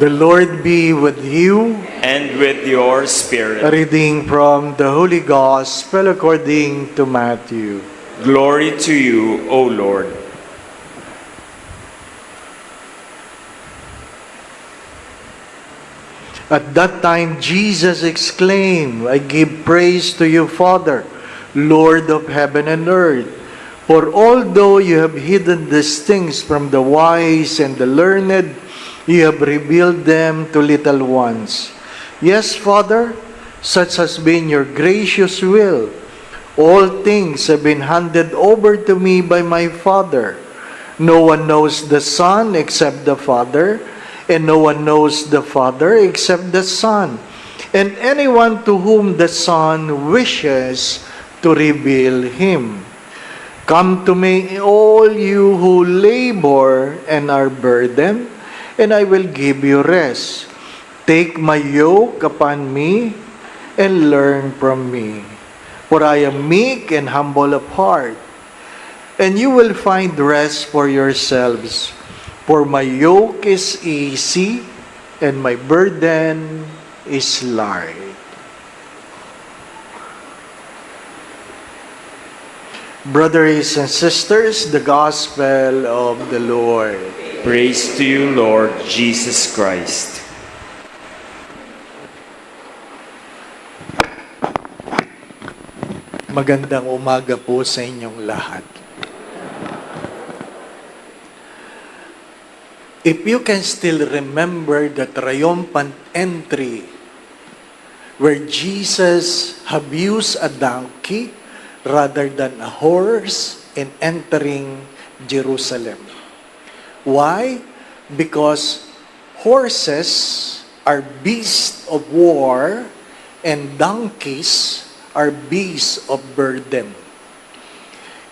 The Lord be with you. And with your spirit. A reading from the Holy Gospel according to Matthew. Glory to you, O Lord. At that time, Jesus exclaimed, I give praise to you, Father, Lord of heaven and earth. For although you have hidden these things from the wise and the learned, you have revealed them to little ones. Yes, Father, such has been your gracious will. All things have been handed over to me by my Father. No one knows the Son except the Father, and no one knows the Father except the Son, and anyone to whom the Son wishes to reveal Him. Come to me, all you who labor and are burdened, and I will give you rest. Take my yoke upon me and learn from me, for I am meek and humble of heart, and you will find rest for yourselves. For my yoke is easy and my burden is light. Brothers and sisters, the Gospel of the Lord. Praise to you, Lord Jesus Christ. Magandang umaga po sa inyong lahat. If you can still remember the triumphant entry where Jesus have used a donkey rather than a horse in entering Jerusalem. Why? Because horses are beasts of war and donkeys are beasts of burden.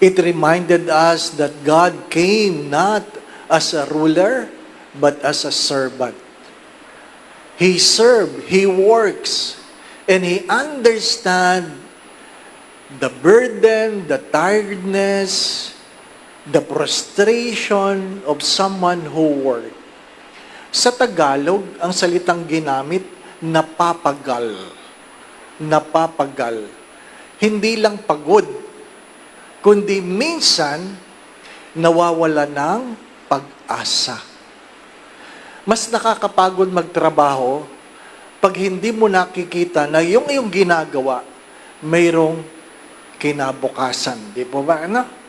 It reminded us that God came not as a ruler, but as a servant. He served, He works, and He understands the burden, the tiredness, the frustration of someone who works. Sa Tagalog, ang salitang ginamit, napapagal. Napapagal. Hindi lang pagod, kundi minsan nawawala ng pag-asa. Mas nakakapagod magtrabaho pag hindi mo nakikita na yung iyong ginagawa mayroong kinabukasan. Di po ba? Ano?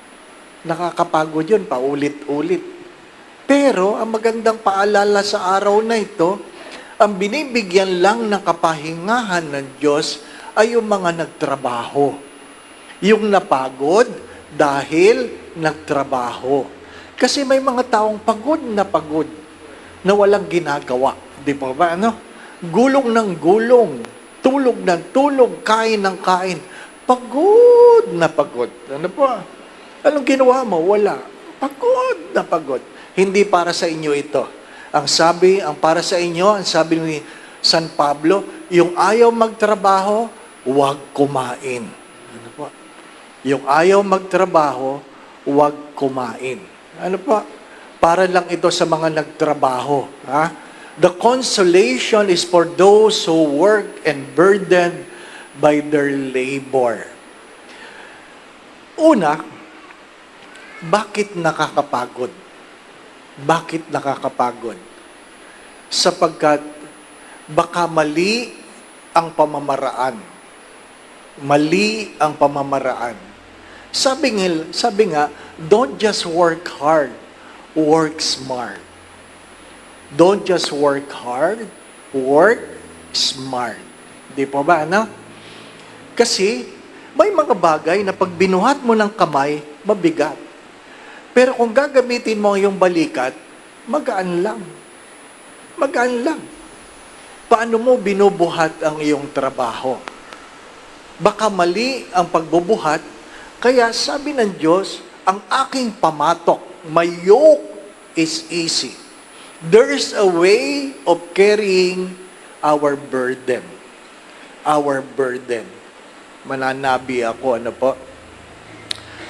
Nakakapagod yun, paulit-ulit. Pero, ang magandang paalala sa araw na ito, ang binibigyan lang ng kapahingahan ng Diyos ay yung mga nagtrabaho. Yung napagod dahil nagtrabaho. Kasi may mga taong pagod na walang ginagawa. Di ba ba? Ano? Gulong ng gulong, tulog ng tulog, kain ng kain. Pagod na pagod. Ano po? Anong ginawa mo? Wala. Pagod na pagod. Hindi para sa inyo ito. Ang para sa inyo, ang sabi ni San Pablo, yung ayaw magtrabaho, huwag kumain. Ano po? Yung ayaw magtrabaho, huwag kumain. Ano po? Para lang ito sa mga nagtrabaho. Ha? The consolation is for those who work and burdened by their labor. Una, bakit nakakapagod? Bakit nakakapagod? Sapagkat baka mali ang pamamaraan. Mali ang pamamaraan. Sabi nga, don't just work hard, work smart. Don't just work hard, work smart. Di po ba, ano? Kasi, may mga bagay na pag binuhat mo ng kamay, mabigat. Pero kung gagamitin mo yung balikat, magaan lang. Magaan lang. Paano mo binubuhat ang iyong trabaho? Baka mali ang pagbubuhat, kaya sabi ng Diyos, ang aking pamatok, my yoke is easy. There's a way of carrying our burden. Our burden. Mananabi ako, ano po?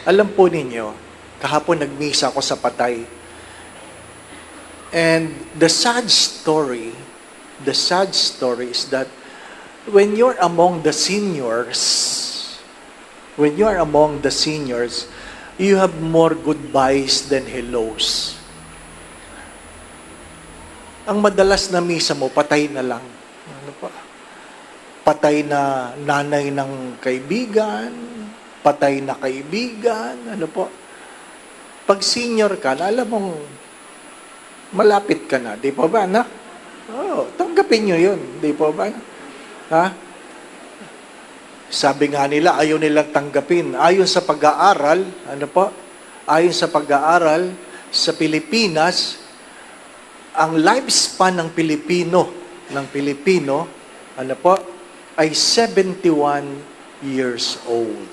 Alam po ninyo, kahapon nagmisa ako sa Patay. And the sad story is that when you're among the seniors, you have more goodbyes than hellos. Ang madalas na misa mo, patay na lang. Ano pa? Patay na nanay ng kaibigan, patay na kaibigan, ano po? Pag senior ka, alam mong malapit ka na, di po ba, na? Oo, tanggapin nyo yun, di po ba? Ha? Sabi nga nila, ayaw nilang tanggapin. Ayon sa pag-aaral, ano po? Ayon sa pag-aaral sa Pilipinas, ang lifespan ng Pilipino, ano po, ay 71 years old.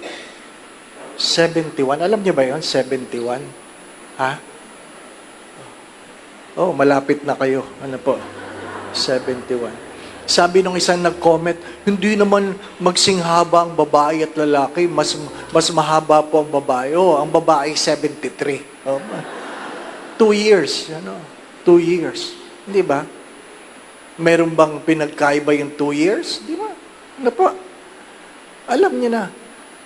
71, alam niyo ba yun? 71? Ha? Oh, malapit na kayo. Ano po? 71. Sabi nung isang nag-comment, hindi naman magsinghaba ang babae at lalaki, mas mahaba po ang babae. Oh, ang babae 73. Oh, 2 years, 2 years. Di ba? Meron bang pinagkaiba yung 2 years? Di ba? Ano po? Alam niyo na.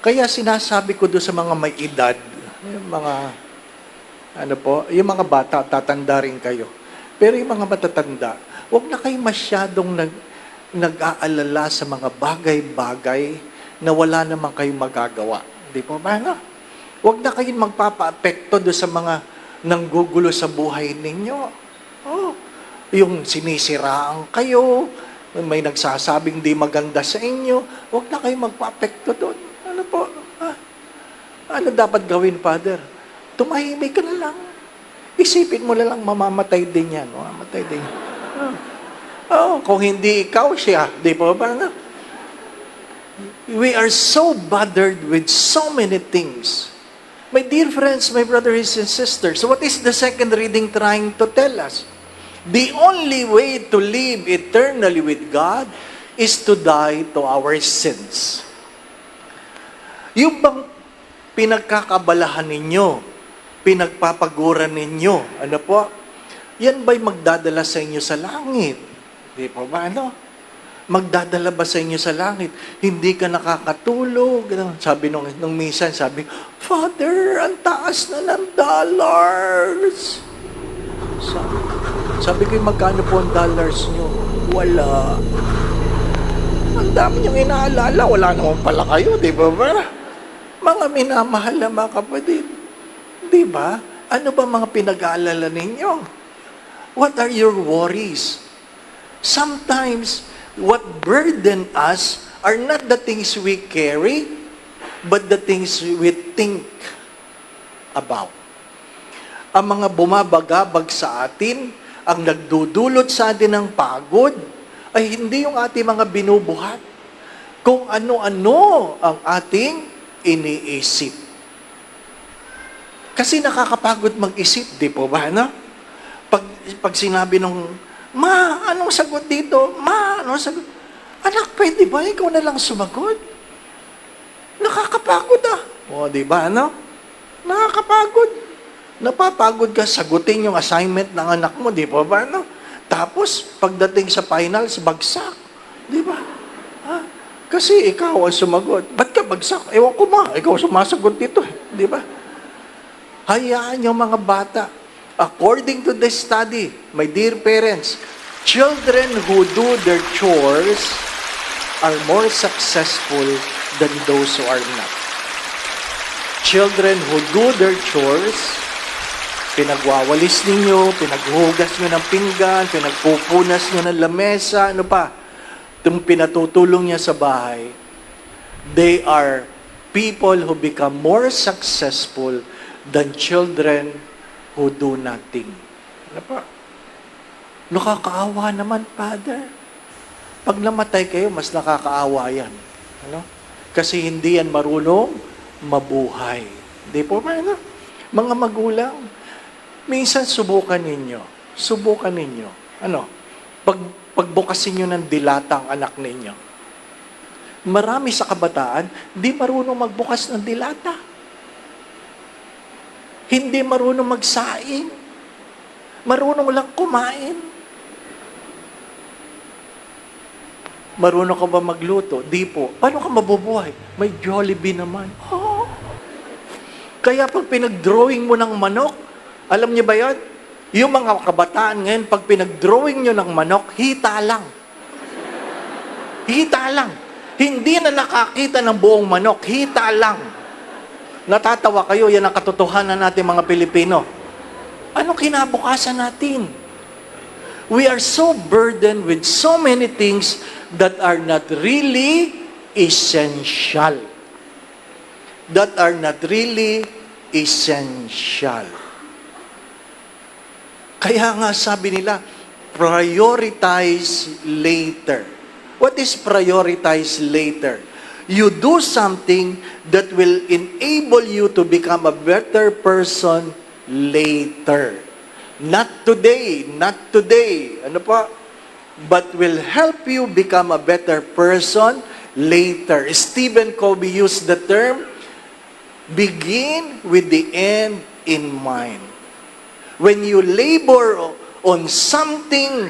Kaya sinasabi ko doon sa mga may edad, yung mga, yung mga bata, tatanda rin kayo. Pero yung mga matatanda, huwag na kayo masyadong nag-aalala sa mga bagay-bagay na wala naman kayong magagawa. Di po ba? Huwag na kayong magpapa-apekto doon sa mga nanggugulo sa buhay ninyo. Oh, yung sinisiraan kayo, may nagsasabing di maganda sa inyo, huwag na kayong magpa-apekto doon. Ano po? Ano dapat gawin, Father? Tumahimik ka na lang. Isipin mo na lang, mamamatay din yan. Mamamatay din yan. Kung hindi ikaw, siya. Di po ba? We are so bothered with so many things. My dear friends, my brothers and sisters, what is the second reading trying to tell us? The only way to live eternally with God is to die to our sins. Yung bang pinagkakabalahan ninyo, pinagpapaguran ninyo, ano po? Yan ba'y magdadala sa inyo sa langit? Di po ba, Magdadala ba sa inyo sa langit? Hindi ka nakakatulog. Sabi nung minsan, sabi, Father, ang taas na ng dollars. Sabi ko, magkano po ang dollars nyo? Wala. Ang dami niyong inaalala. Wala naman pala kayo, di ba ba? Mga minamahal na mga kapatid. Di ba? Ano ba mga pinag-aalala ninyo? What are your worries? Sometimes, what burden us are not the things we carry, but the things we think about. Ang mga bumabagabag sa atin, ang nagdudulot sa atin ng pagod, ay hindi yung ating mga binubuhat. Kung ano-ano ang ating iniisip. Kasi nakakapagod mag-isip, di po ba, Pag sinabi nung, Ma, anong sagot dito? Ma, anong sagot? Anak, pwede ba? Ikaw na lang sumagot. Nakakapagod O, di ba, Nakakapagod. Napapagod ka, sagutin yung assignment ng anak mo, di ba ba, Tapos, pagdating sa finals, bagsak. Di ba? Kasi ikaw ang sumagot. Ba't ka bagsak? Ewan ko ikaw sumasagot dito, di ba? Hayaan yung mga bata. According to this study, my dear parents, children who do their chores are more successful than those who are not. Children who do their chores, pinagwawalis ninyo, pinaghuhugas nyo ng pinggan, pinagpupunas nyo ng lamesa, itong pinatutulong niya sa bahay, they are people who become more successful than children who do nothing. Nakakaawa naman, Father. Pag namatay kayo, mas nakakaawa yan. Kasi hindi yan marunong mabuhay. Di po ba, Mga magulang, minsan subukan ninyo. Pagbukasin nyo ng dilata ang anak ninyo. Marami sa kabataan, di marunong magbukas ng dilata. Hindi marunong magsaing. Marunong lang kumain. Marunong ka ba magluto? Di po. Paano ka mabubuhay? May Jollibee naman. Oh. Kaya pag pinag-drawing mo ng manok, alam niyo ba yan? Yung mga kabataan ngayon, pag pinag-drawing nyo ng manok, hita lang. Hita lang. Hindi na nakakita ng buong manok, hita lang. Natatawa kayo, yan ang katotohanan natin mga Pilipino. Ano kinabukasan natin? We are so burdened with so many things that are not really essential. That are not really essential. Kaya nga sabi nila, prioritize later. What is prioritize later? You do something that will enable you to become a better person later. Not today, not today. Ano pa? But will help you become a better person later. Stephen Covey used the term, begin with the end in mind. When you labor on something,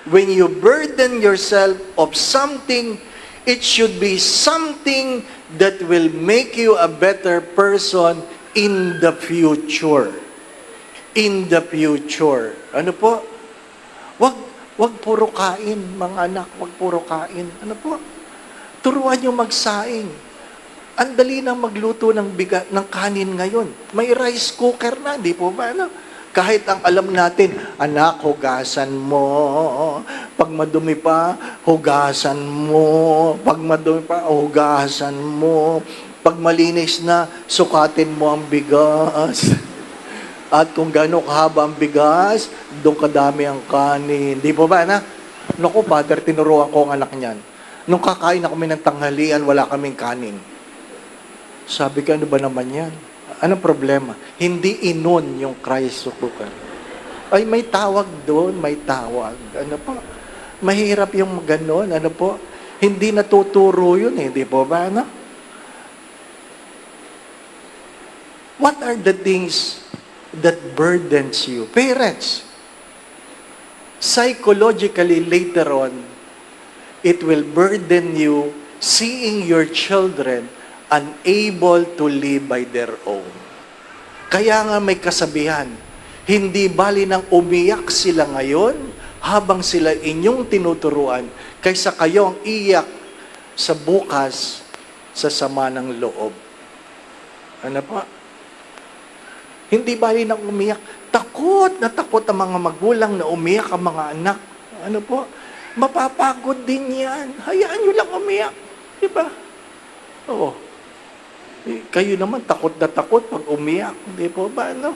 when you burden yourself of something, it should be something that will make you a better person in the future. In the future. Ano po? Wag puro kain, mga anak. Wag puro kain. Ano po? Turuan nyo magsaing. Ang dali na magluto ng kanin ngayon. May rice cooker na, di po ba? Ano? Kahit ang alam natin, anak, hugasan mo. Pag madumi pa, hugasan mo. Pag madumi pa, hugasan mo. Pag malinis na, sukatin mo ang bigas. At kung gano'ng kahaba ang bigas, doon kadami ang kanin. Di po ba, na? Naku, Father, tinuruan ko ang anak niyan. Nung kakain na kami ng tanghalian, wala kaming kanin. Sabi ko, ano ba naman yan? Anong problema? Hindi inon yung Christ cooker. Ay, may tawag doon, may tawag. Ano po? Mahirap yung ganon, ano po? Hindi natuturo yun eh, di po ba, ano? What are the things that burdens you? Parents, psychologically later on, it will burden you seeing your children unable to live by their own. Kaya nga may kasabihan, hindi bali nang umiyak sila ngayon habang sila inyong tinuturuan kaysa kayong iyak sa bukas sa sama ng loob. Ano pa? Hindi bali nang umiyak. Takot na takot ang mga magulang na umiyak ang mga anak. Ano po? Mapapagod din yan. Hayaan nyo lang umiyak. Diba? Oo. Kayo naman takot na takot pag umiyak. Di po ba? Ano?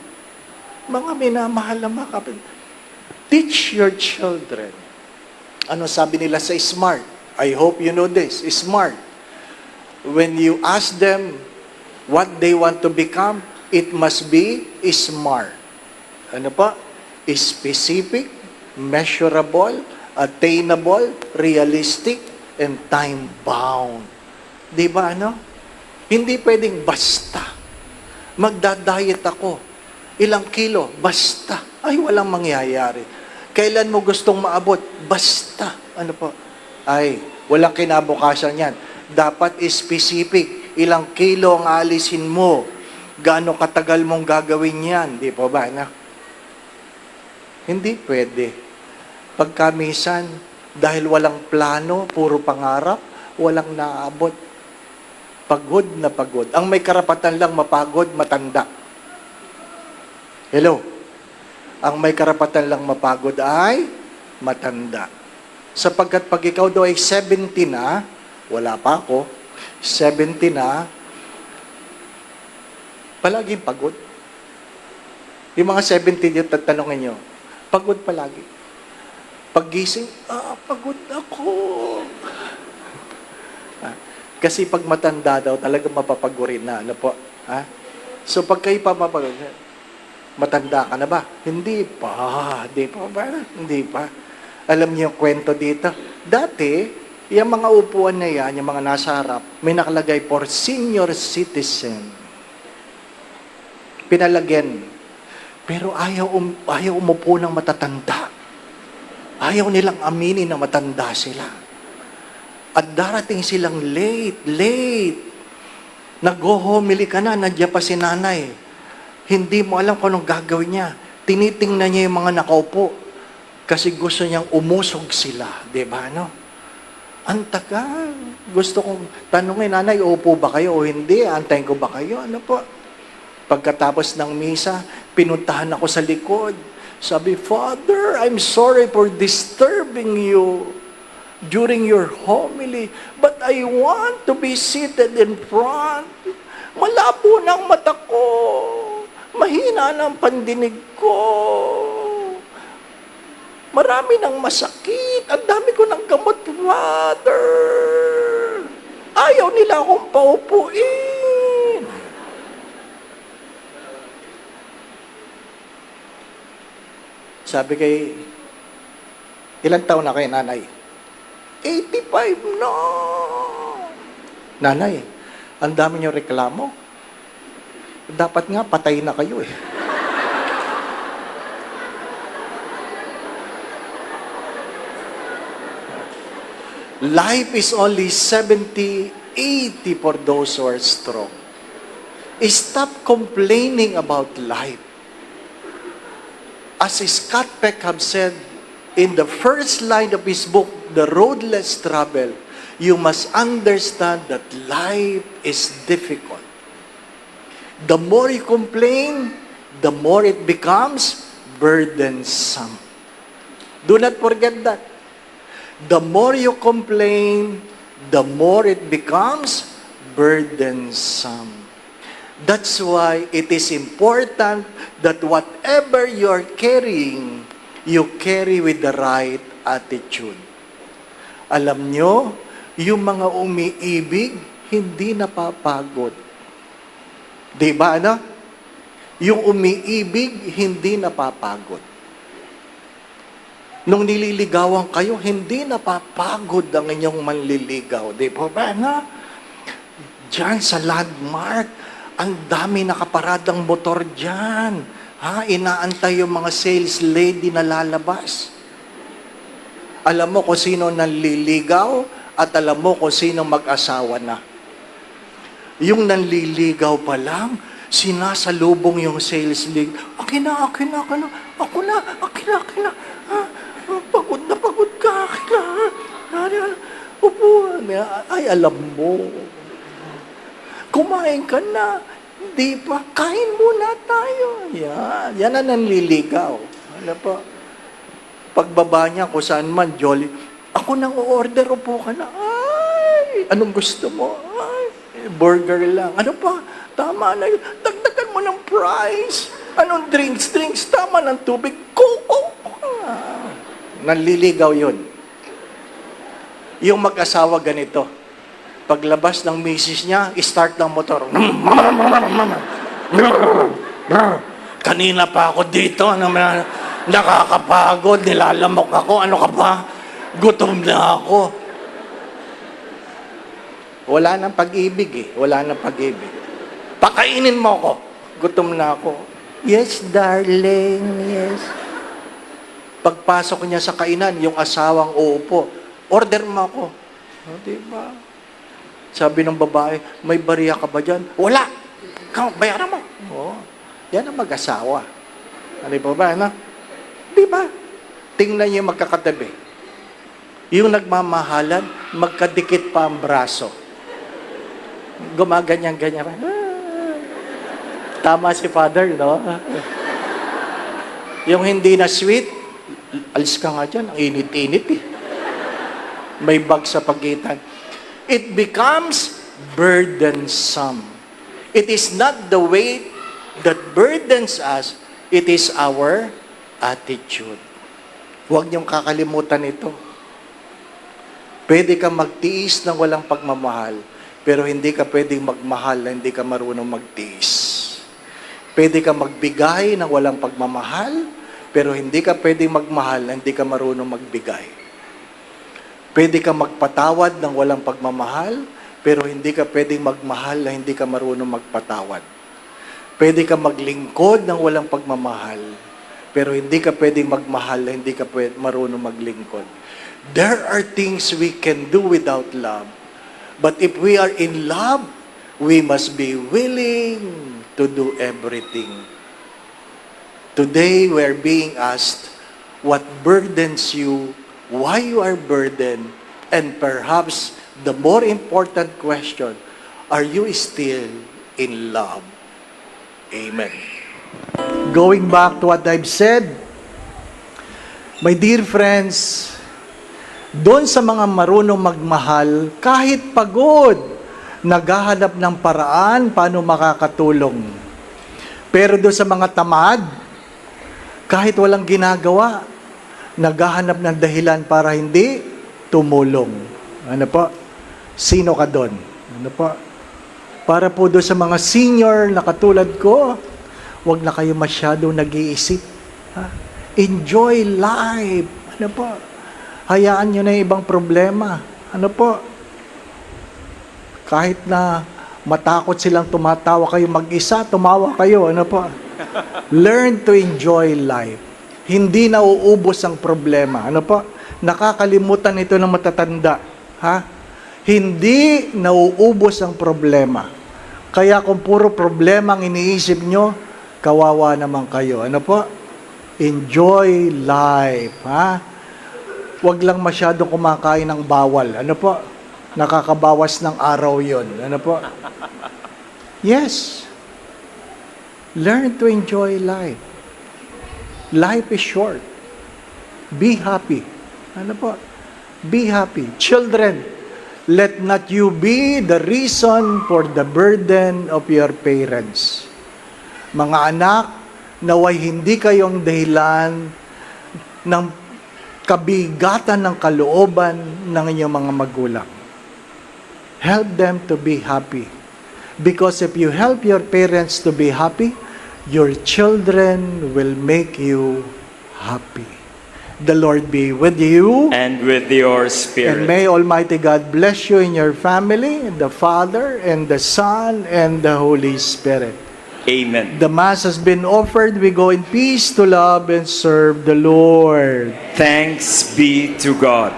Mga minamahal na mga kapatid. Teach your children. Ano sabi nila sa SMART? I hope you know this. SMART. When you ask them what they want to become, it must be smart. Ano pa? Specific, measurable, attainable, realistic, and time-bound. Di ba ano? Hindi pwedeng basta. Magda-diet ako. Ilang kilo? Basta. Ay, walang mangyayari. Kailan mo gustong maabot? Basta. Ano po? Ay, walang kinabukasan yan. Dapat specific. Ilang kilo ang alisin mo? Gaano katagal mong gagawin yan? Di po ba? Na? Hindi pwede. Pagkamisan, dahil walang plano, puro pangarap, walang naabot. Pagod na pagod. Ang may karapatan lang mapagod, matanda. Hello? Ang may karapatan lang mapagod ay matanda. Sapagkat pag ikaw daw ay 70 na, wala pa ako, 70 na, palaging pagod. Yung mga 70 yung tatanungin nyo, pagod palagi. Paggising, pagod ako. Kasi pag matanda daw, talagang mapapagurin na. Ano po? Ha? So pag kayo pa mapagod, matanda ka na ba? Hindi pa. Hindi pa ba? Hindi pa. Alam niyo yung kwento dito? Dati, yung mga upuan na yan, yung mga nasa harap, may nakalagay for senior citizen. Pinalagyan. Pero ayaw umupo ng matatanda. Ayaw nilang aminin na matanda sila. At darating silang late. Nag-homily ka na, nandiyan pa si nanay. Hindi mo alam kung anong gagawin niya. Tinitingnan niya yung mga nakaupo. Kasi gusto niyang umusog sila. Diba, no? Ang tagal. Gusto kong tanungin, nanay, upo ba kayo o hindi? Antayin ko ba kayo? Ano po? Pagkatapos ng misa, pinuntahan ako sa likod. Sabi, Father, I'm sorry for disturbing you during your homily, but I want to be seated in front. Malabo ng mata ko. Mahina ng pandinig ko. Marami ng masakit. Ang dami ko ng gamot, Father. Ayaw nila akong paupuin. Sabi kay, ilang taon na kayo, nanay? 85 na. Nanay, ang dami niyo reklamo. Dapat nga, patay na kayo eh. Life is only 70, 80 for those who are strong. Stop complaining about life. As Scott Peck have said in the first line of his book, The Road Less Traveled, you must understand that life is difficult. The more you complain, the more it becomes burdensome. Do not forget that. The more you complain, the more it becomes burdensome. That's why it is important that whatever you're carrying, you carry with the right attitude. Alam nyo, yung mga umiibig, hindi napapagod. Di ba, ano? Yung umiibig, hindi napapagod. Nung nililigawan kayo, hindi napapagod ang inyong manliligaw. Di ba ba, ano? Diyan sa landmark, ang dami nakaparadang motor dyan. Ha? Inaantay yung mga sales lady na lalabas. Alam mo kung sino nanliligaw at alam mo kung sino mag-asawa na. Yung nanliligaw pa lang, sinasalubong yung sales lady. Akin na. Ako na. Ha? Pagod ka. Akin na. Upo. Ay, alam mo. Kumain ka na. Di ba? Kain muna tayo. Yan ang nanliligaw. Ano po? Pagbaba niya, kung saan man, jolly. Ako nang order, upo ka na. Ay, anong gusto mo? Ay, burger lang. Ano pa? Tama na yun. Dagdagan mo ng price. Anong drinks? Tama ng tubig. Coco. Nanliligaw yun. Yung mag-asawa ganito. Paglabas ng misis niya, start ng motor. Kanina pa ako dito, nakakapagod, nilalamok ako, ano ka ba? Gutom na ako. Wala nang pag-ibig eh, Pakainin mo ako. Gutom na ako. Yes, darling, yes. Pagpasok niya sa kainan, yung asawang uupo, order mo ako. Diba? Sabi ng babae, may bariya ka ba dyan? Wala! Bayaran mo. Yan ang mag-asawa. Ano ba? Ano? Di ba? Tingnan niyo magkakatabi. Yung nagmamahalan, magkadikit pa ang braso. Gumaganyan-ganyan. Tama si Father, no? Yung hindi na sweet, alis ka nga dyan, ang init-init eh. May bag sa pagitan. It becomes burdensome. It is not the weight that burdens us, it is our attitude. Huwag niyong kakalimutan ito. Pwede kang magtiis ng walang pagmamahal, pero hindi ka pwedeng magmahal na hindi ka marunong magtiis. Pwede kang magbigay ng walang pagmamahal, pero hindi ka pwedeng magmahal na hindi ka marunong magbigay. Pwede kang magpatawad ng walang pagmamahal, pero hindi ka pwedeng magmahal na hindi ka marunong magpatawad. Pwede ka maglingkod ng walang pagmamahal, pero hindi ka pwedeng magmahal na hindi ka marunong maglingkod. There are things we can do without love. But if we are in love, we must be willing to do everything. Today, we're being asked, what burdens you, why you are burdened, and perhaps the more important question, are you still in love? Amen. Going back to what I've said, my dear friends, doon sa mga marunong magmahal, kahit pagod, naghahanap ng paraan paano makakatulong. Pero doon sa mga tamad, kahit walang ginagawa, naghahanap ng dahilan para hindi tumulong. Ano po? Sino ka doon? Ano po? Para po doon sa mga senior na katulad ko, huwag na kayo masyadong nag-iisip. Ha? Enjoy life. Ano po? Hayaan nyo na yung ibang problema. Ano po? Kahit na matakot silang tumatawa kayo mag-isa, tumawa kayo. Ano po? Learn to enjoy life. Hindi na uubos ang problema. Ano po? Nakakalimutan ito ng matatanda. Ha? Hindi nauubos ang problema. Kaya kung puro problema ang iniisip nyo, kawawa naman kayo. Ano po? Enjoy life. Ha? Huwag lang masyadong kumakain ng bawal. Ano po? Nakakabawas ng araw yon. Ano po? Yes. Learn to enjoy life. Life is short. Be happy. Ano po? Be happy. Children, let not you be the reason for the burden of your parents. Mga anak, naway hindi kayong dahilan ng kabigatan ng kalooban ng inyong mga magulang. Help them to be happy. Because if you help your parents to be happy, your children will make you happy. The Lord be with you. And with your And spirit. may Almighty God bless you in your family, the Father, and the Son, and the Holy Spirit. Amen. The Mass has been offered. We go in peace to love and serve the Lord. Thanks be to God.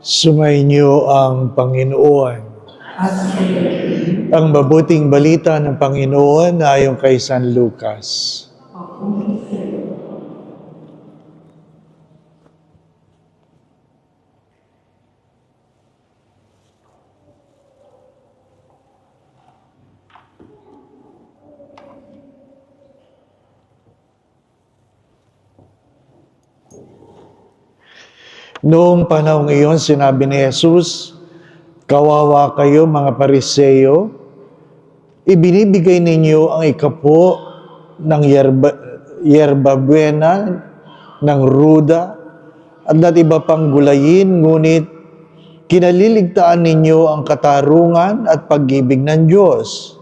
Sumainyo ang Panginoon. Ang mabuting balita ng Panginoon ayon kay San Lucas. Noong panahong iyon, sinabi ni Jesus, kawawa kayo mga Pariseo, ibinibigay ninyo ang ikapo ng yerba buena, ng ruda, at iba pang gulayin, ngunit kinaliligtaan ninyo ang katarungan at pag-ibig ng Diyos.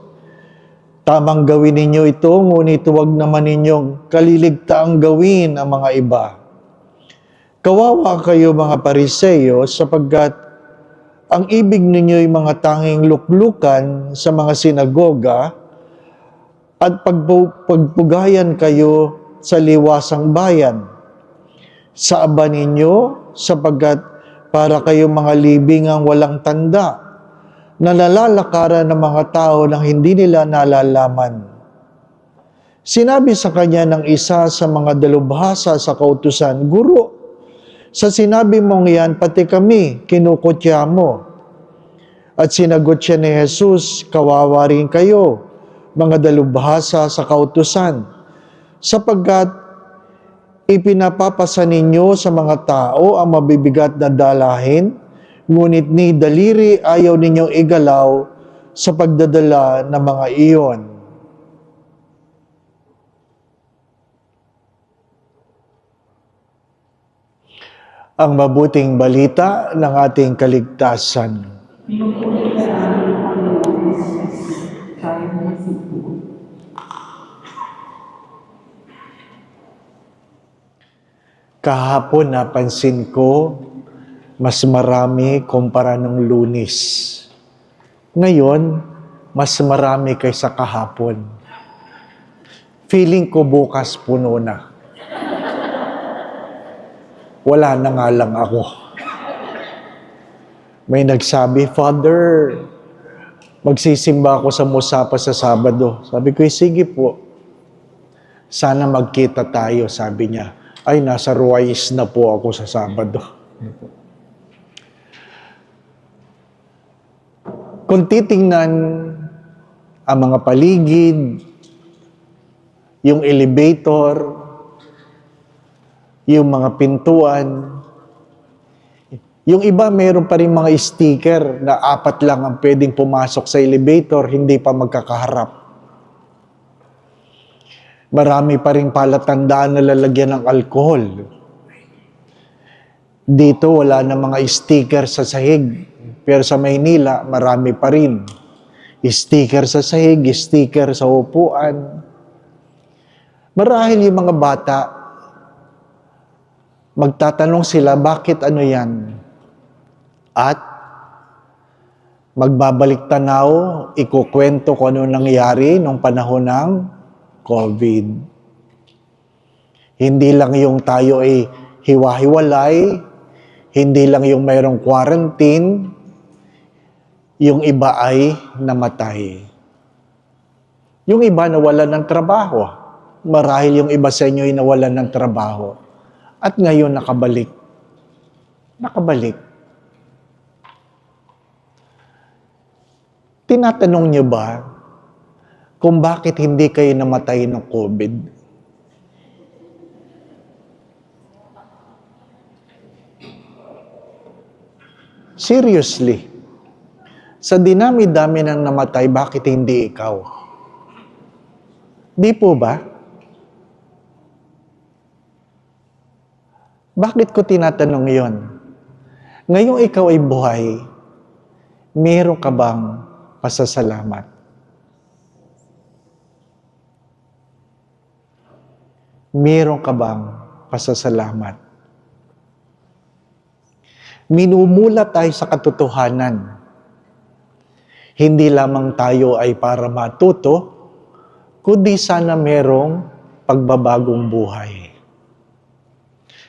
Tamang gawin ninyo ito, ngunit huwag naman ninyong kaliligtaang gawin ang mga iba. Kawawa kayo mga Pariseo sapagkat ang ibig ninyo ay mga tanging luklukan sa mga sinagoga at pagpugayan kayo sa liwasang bayan. Sa aba ninyo sapagkat para kayo mga libingang walang tanda na nalalakaran ng mga tao nang hindi nila nalalaman. Sinabi sa kanya ng isa sa mga dalubhasa sa kautusan, Guro, sa sinabi mong yan, pati kami, kinukutya mo. At sinagot siya ni Jesus, kawawa rin kayo, mga dalubhasa sa kautusan, sapagkat ipinapapasa ninyo sa mga tao ang mabibigat na dalahin, ngunit ni daliri ayaw ninyong igalaw sa pagdadala ng mga iyon. Ang mabuting balita ng ating kaligtasan. Kahapon napansin ko Mas marami kumpara ng Lunes. Ngayon, mas marami kaysa kahapon. Feeling ko bukas puno na. Wala na nga lang ako. May nagsabi, Father, magsisimba ako sa Musapa sa Sabado. Sabi ko, sige po. Sana magkita tayo, sabi niya. Ay, nasa Ruwais na po ako sa Sabado. Kung titingnan ang mga paligid, yung elevator, yung mga pintuan, yung iba meron pa rin mga sticker na 4 lang ang pwedeng pumasok sa elevator, hindi pa magkakaharap. Marami pa rin palatandaan na lalagyan ng alkohol. Dito wala na mga sticker sa sahig. Pero sa Maynila, marami pa rin. Sticker sa sahig, sticker sa upuan. Marahil yung mga bata, magtatanong sila, bakit ano yan? At magbabalik tanaw, ikukwento kung ano nangyari nung panahon ng COVID. Hindi lang yung tayo ay hiwa-hiwalay, hindi lang yung mayroong quarantine, yung iba ay namatay. Yung iba nawalan ng trabaho. Marahil yung iba sa inyo ay nawalan ng trabaho. At ngayon nakabalik. Nakabalik. Tinatanong niyo ba kung bakit hindi kayo namatay ng COVID? Seriously. Sa dinami-dami ng namatay, bakit hindi ikaw? Di po ba? Bakit ko tinatanong yon? Ngayong ikaw ay buhay, meron ka bang pasasalamat? Meron ka bang pasasalamat? Minumula tayo sa katotohanan. Hindi lamang tayo ay para matuto, kundi sana merong pagbabagong buhay.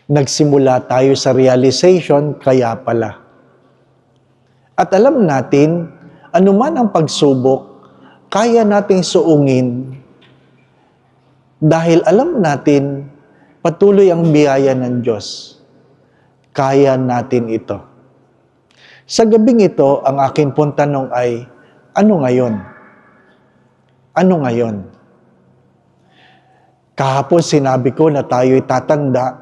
Nagsimula tayo sa realization, kaya pala. At alam natin, anuman ang pagsubok, kaya nating suungin dahil alam natin, patuloy ang biyaya ng Diyos. Kaya natin ito. Sa gabing ito, ang akin pong tanong ay, ano ngayon? Ano ngayon? Kahapon sinabi ko na tayo'y tatanda.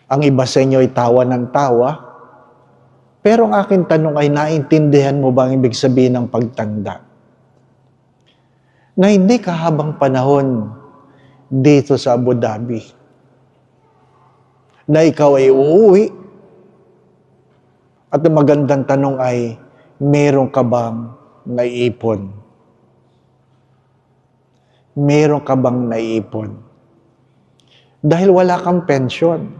Ang iba sa inyo ay tawa ng tawa. Pero ang akin tanong ay, naintindihan mo ba ang ibig sabihin ng pagtanda? Na hindi kahabang panahon dito sa Abu Dhabi. Na ikaw ay uuwi. At ang magandang tanong ay, meron ka bang naiipon? Meron ka bang naiipon? Dahil wala kang pensyon.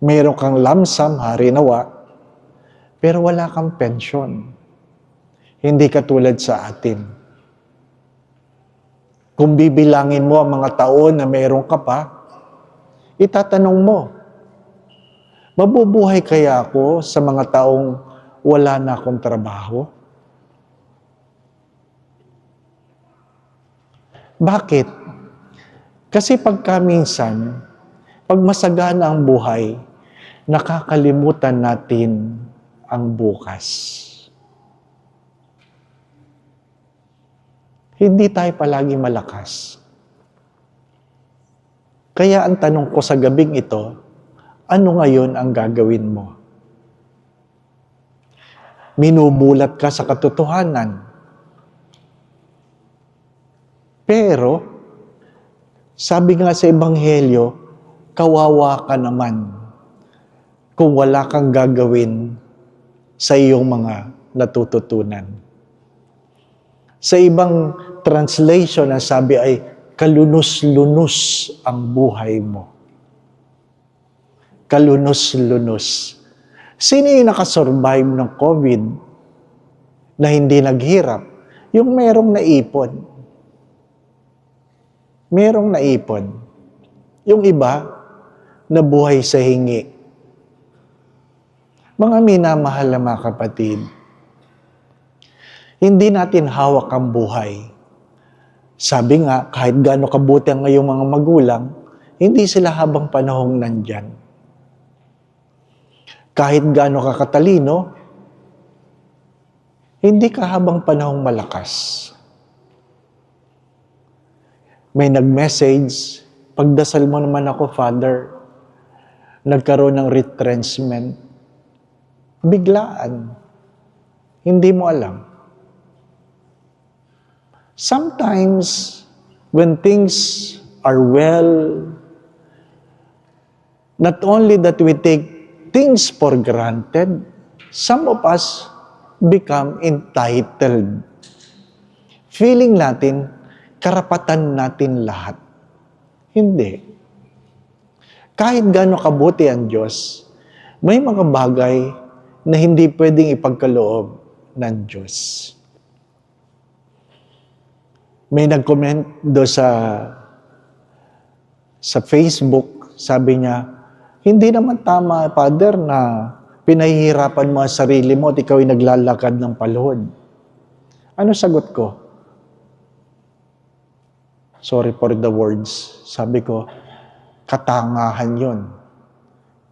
Meron kang lump sum, harinawa, pero wala kang pensyon. Hindi katulad sa atin. Kung bibilangin mo ang mga taon na meron ka pa, itatanong mo, mabubuhay kaya ako sa mga taong wala na akong trabaho? Bakit? Kasi pagka minsan, pag masagana ang buhay, nakakalimutan natin ang bukas. Hindi tayo palagi malakas. Kaya ang tanong ko sa gabing ito, ano ngayon ang gagawin mo? Minumulat ka sa katotohanan. Pero, sabi nga sa Ebanghelyo, kawawa ka naman kung wala kang gagawin sa iyong mga natututunan. Sa ibang translation, ang sabi ay, kalunos-lunos ang buhay mo. kalunos-lunos. Sino yung nakasurvive ng COVID na hindi naghirap? Yung merong naipon. Merong naipon. Yung iba, nabuhay sa hingi. Mga minamahal na mga kapatid, hindi natin hawak ang buhay. Sabi nga, kahit gaano kabuti ang ngayong mga magulang, hindi sila habang panahong nandyan. Kahit gaano ka katalino, hindi ka habang panahong malakas. May nag-message, pagdasal mo naman ako, Father, nagkaroon ng retrenchment. Biglaan. Hindi mo alam. Sometimes, when things are well, not only that we take things for granted, some of us become entitled. Feeling natin, karapatan natin lahat. Hindi. Kahit gaano kabuti ang Diyos, may mga bagay na hindi pwedeng ipagkaloob ng Diyos. May nag-comment do sa Facebook, sabi niya, hindi naman tama, Father, na pinahihirapan mo ang sarili mo at ikaw ay naglalakad ng paluhod. Ano sagot ko? Sorry for the words. Sabi ko, katangahan yon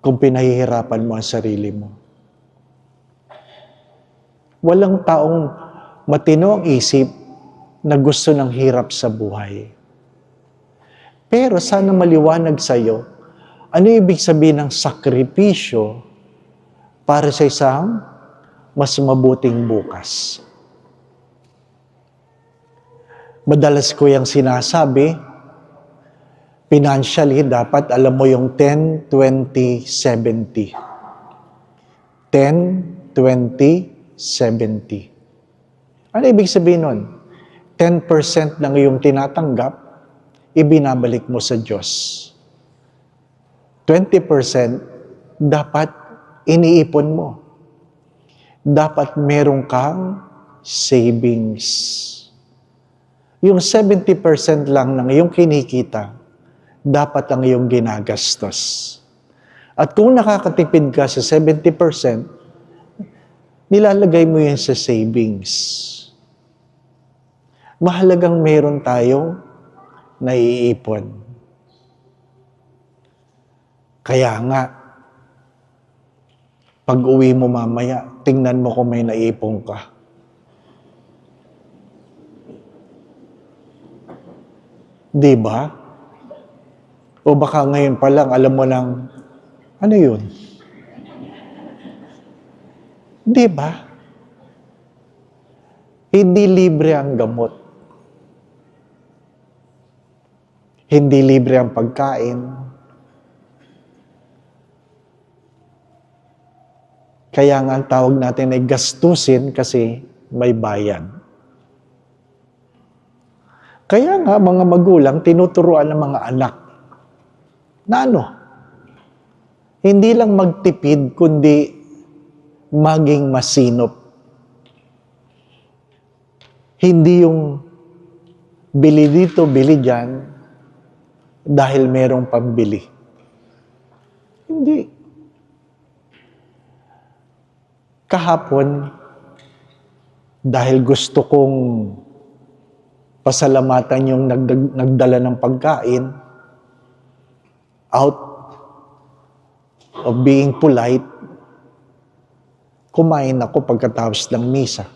kung pinahihirapan mo ang sarili mo. Walang taong matino ang isip na gusto ng hirap sa buhay. Pero sana maliwanag sa iyo, ano ibig sabihin ng sakripisyo para sa isang mas mabuting bukas? Madalas ko yung sinasabi, financially, dapat alam mo yung 10, 20, 70. 10, 20, 70. Ano ibig sabihin nun? 10% ng iyong tinatanggap, ibinabalik mo sa Diyos. 20% dapat iniipon mo. Dapat meron kang savings. Yung 70% lang ng iyong kinikita, dapat ang iyong ginagastos. At kung nakakatipid ka sa 70%, nilalagay mo yan sa savings. Mahalagang meron tayong naiipon. Kaya nga, pag uwi mo mamaya, tingnan mo kung may naipon ka. Di ba? O baka ngayon pa lang, alam mo lang, ano yun? Di ba? Hindi libre ang gamot. Hindi libre ang pagkain. Kaya nga ang tawag natin ay gastusin kasi may bayad. Kaya nga mga magulang tinuturuan ng mga anak na ano? Hindi lang magtipid kundi maging masinop. Hindi yung bili dito, bili dyan dahil merong pambili. Hindi. Kahapon, dahil gusto kong pasalamatan yung nagdala ng pagkain, out of being polite, kumain ako pagkatapos ng misa.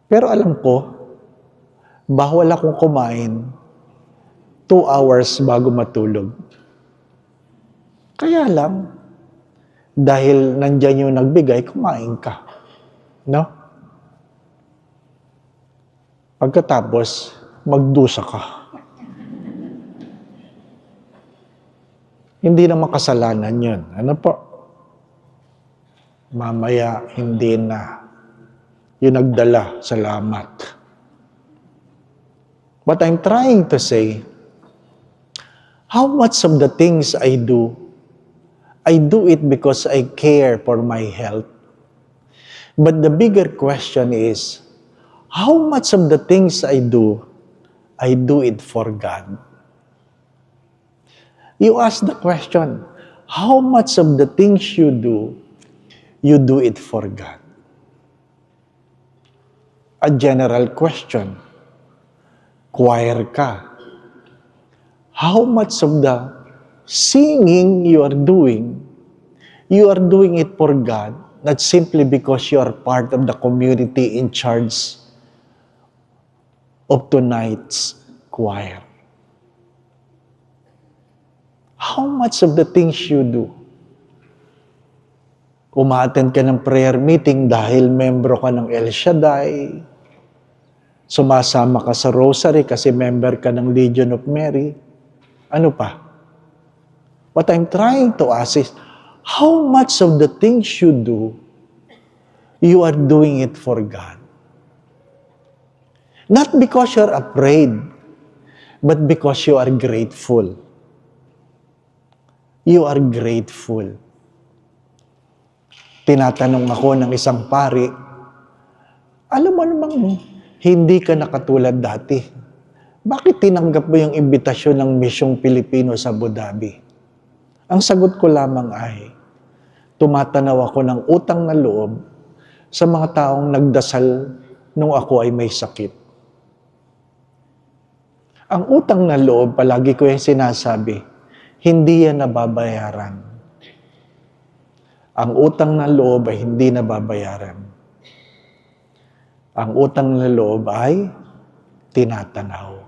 Pero alam ko, bawal akong kumain 2 hours bago matulog. Kaya lang, dahil nandyan yung nagbigay, kumain ka. No? Pagkatapos, magdusa ka. Hindi naman kasalanan yun. Ano po? Mamaya, hindi na. Yung nagdala, salamat. But I'm trying to say, how much of the things I do I do it because I care for my health. But the bigger question is, how much of the things I do it for God? You ask the question, how much of the things you do it for God? A general question. Choir ka. How much of the singing you are doing it for God, not simply because you are part of the community in charge of tonight's choir. How much of the things you do? Umaattend ka ng prayer meeting dahil membro ka ng El Shaddai, sumasama ka sa rosary kasi member ka ng Legion of Mary, ano pa? What I'm trying to ask is, how much of the things you do, you are doing it for God? Not because you're afraid, but because you are grateful. You are grateful. Tinatanong ako ng isang pari, alam mo namang hindi ka nakatulad dati. Bakit tinanggap mo yung imbitasyon ng Misyong Pilipino sa Abu Dhabi? Ang sagot ko lamang ay, tumatanaw ako ng utang na loob sa mga taong nagdasal nung ako ay may sakit. Ang utang na loob, palagi ko yung sinasabi, hindi yan nababayaran. Ang utang na loob ay hindi nababayaran. Ang utang na loob ay tinatanaw.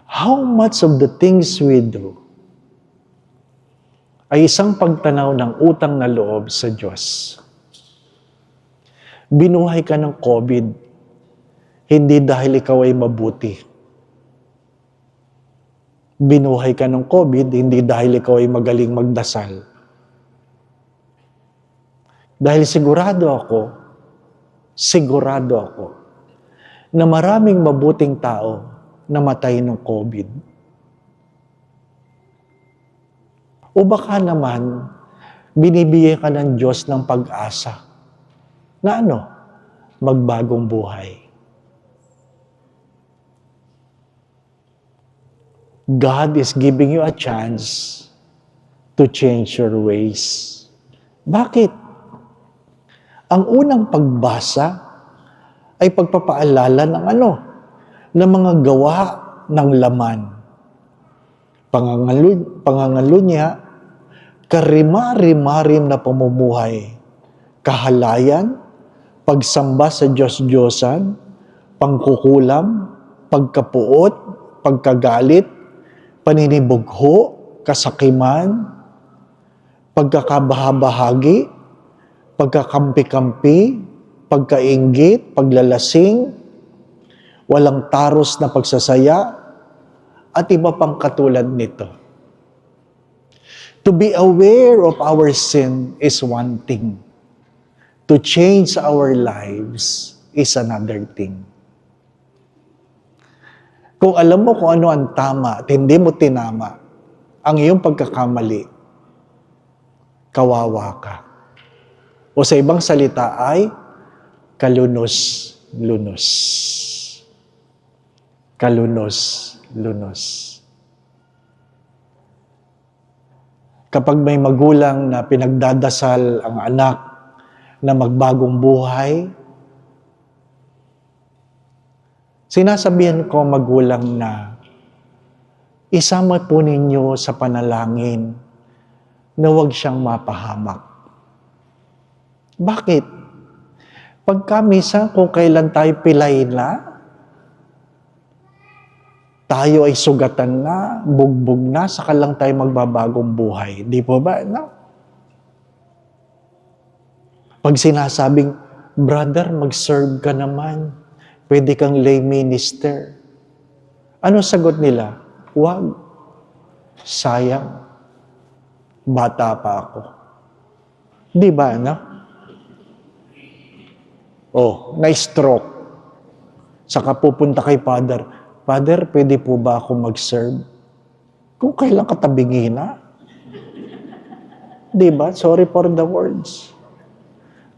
How much of the things we do ay isang pagtanaw ng utang na loob sa Diyos. Binuhay ka ng COVID, hindi dahil ikaw ay mabuti. Binuhay ka ng COVID, hindi dahil ikaw ay magaling magdasal. Dahil sigurado ako, na maraming mabuting tao namatay ng COVID. O baka naman, binibigyan ka ng Diyos ng pag-asa na magbagong buhay. God is giving you a chance to change your ways. Bakit? Ang unang pagbasa ay pagpapaalala ng ng mga gawa ng laman. Pangangalunya, karima-rimarim na pamumuhay, kahalayan, pagsamba sa Diyos-Diyosan, pangkukulam, pagkapuot, pagkagalit, paninibugho, kasakiman, pagkakabahabahagi, pagkakampi-kampi, pagkainggit, paglalasing, walang taros na pagsasaya, at iba pang katulad nito. To be aware of our sin is one thing. To change our lives is another thing. Kung alam mo kung ano ang tama at hindi mo tinama ang iyong pagkakamali, kawawa ka. O sa ibang salita ay kalunos-lunos. Kalunos-lunos. Kapag may magulang na pinagdadasal ang anak na magbagong buhay, sinasabihan ko magulang na isama po ninyo sa panalangin na huwag siyang mapahamak. Bakit? Pagka misa, kung kailan tayo pilay na, tayo ay sugatan na, bugbog na, saka lang tayo magbabagong buhay. Di po ba? No? Pag sinasabing, brother, mag-serve ka naman. Pwede kang lay minister. Ano sagot nila? Huwag. Sayang. Bata pa ako. Di ba, no? Oh, na-stroke. Saka pupunta kay Father. Father, pwede po ba ako mag-serve? Kung kailan ka tabingina. Di ba? Sorry for the words.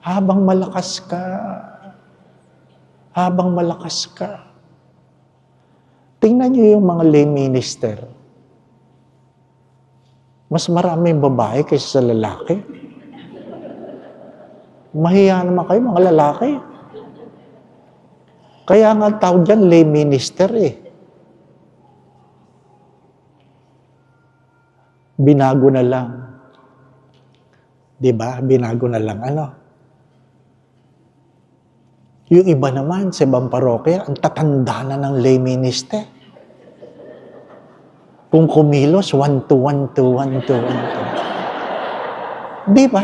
Habang malakas ka. Habang malakas ka. Tingnan niyo yung mga lay minister. Mas maraming babae kaysa sa lalaki. Mahiya naman kayo, mga lalaki. Kaya nga tawag dyan, lay minister eh. Binago na lang. Diba? Binago na lang. Ano? Yung iba naman, sa ibang parokya, ang tatanda na ng lay minister. Kung kumilos, 1 to 1 to 1 to 1 to. Diba?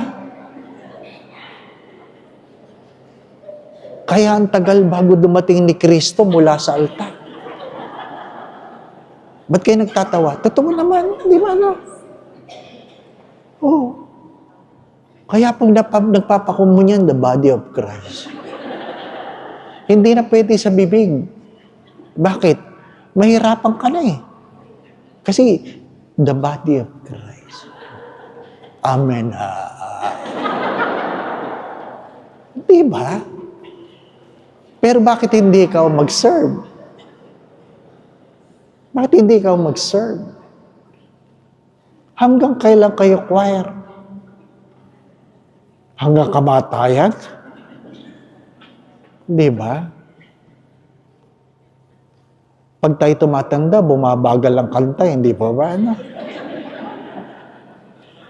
Kaya ang tagal bago dumating ni Kristo mula sa altar. Ba't kayo nagtatawa? Totoo naman, di ba no? Oo. Kaya pag nagpapakomunyan, the body of Christ. Hindi na pwede sa bibig. Bakit? Mahirapan ka na eh. Kasi, the body of Christ. Amen. Di ba? Pero bakit hindi ikaw mag-serve? Bakit hindi ikaw mag-serve? Hanggang kailan kayo choir? Hanggang kamatayan? Di ba? Pag tayo tumatanda, bumabagal ang kanta, hindi pa ba? Ano?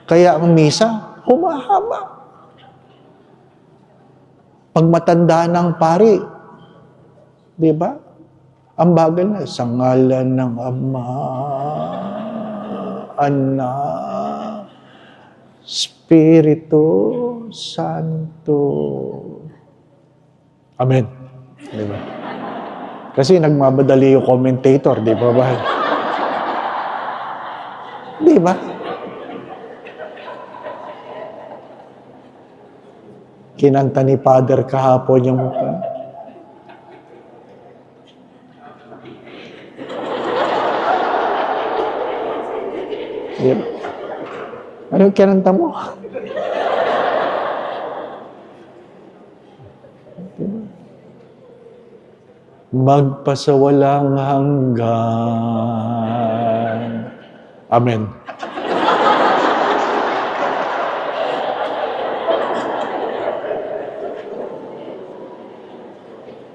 Kaya ang misa, humahaba. Pag matanda ng pari, di ba? Ang bagal na, sa ngalan ng Ama, Anak, Espiritu Santo. Amen. Di ba? Kasi nagmamadali yung commentator, di ba ba? Di ba? Kinanta ni Father kahapon yung Yep. Ano yung kinanta mo? Magpasawalang hanggan. Amen.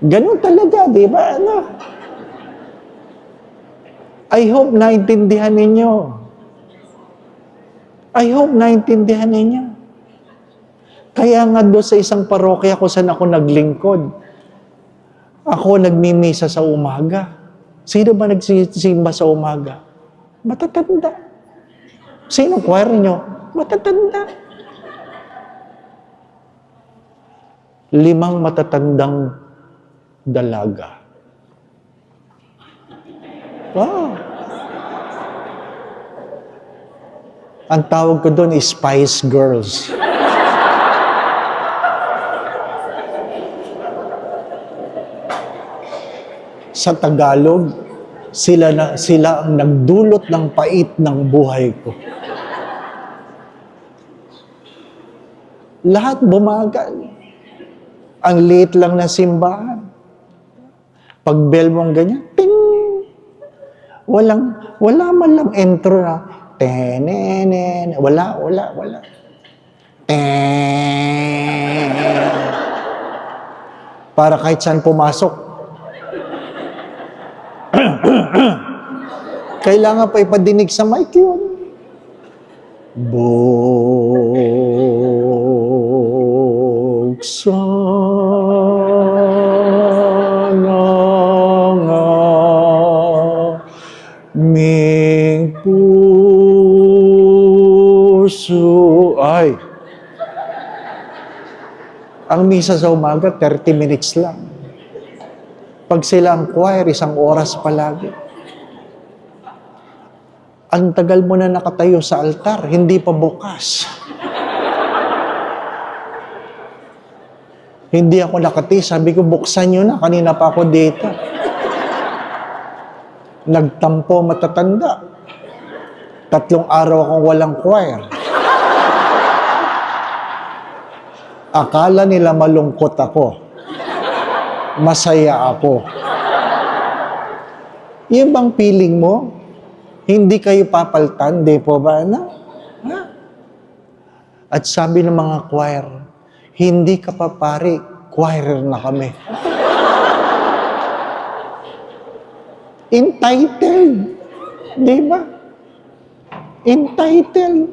Ganun talaga, di ba? Ano? I hope naintindihan ninyo. I hope naintindihan ninyo. Kaya nga doon sa isang parokya kung saan ako naglingkod, ako nagmimisa sa umaga. Sino ba nagsisimba sa umaga? Matatanda. Sino choir nyo? Matatanda. 5 matatandang dalaga. Wow. Ang tawag ko doon is Spice Girls. Sa Tagalog, sila ang nagdulot ng pait ng buhay ko. Lahat bumagal. Ang liit lang na simbahan. Pag bell mong ganyan, ting! Wala man lang intro na, tenenen, wala. Ten. Para kahit saan pumasok. Kailangan pa ipadinig sa mic yun. Buksan ang aming puso. Ay! Ang misa sa umaga, 30 minutes lang. Pag sila ang choir, 1 oras palagi. Ang tagal mo na nakatayo sa altar, hindi pa bukas. Hindi ako nakati. Sabi ko, buksan nyo na. Kanina pa ako dito. Nagtampo matatanda. 3 araw akong walang choir. Akala nila malungkot ako. Masaya ako. Yung bang feeling mo? Hindi kayo papaltan, di po ba? Ha? At sabi ng mga choir, hindi ka pa pari, choirer na kami. Entitled. Di ba? Entitled.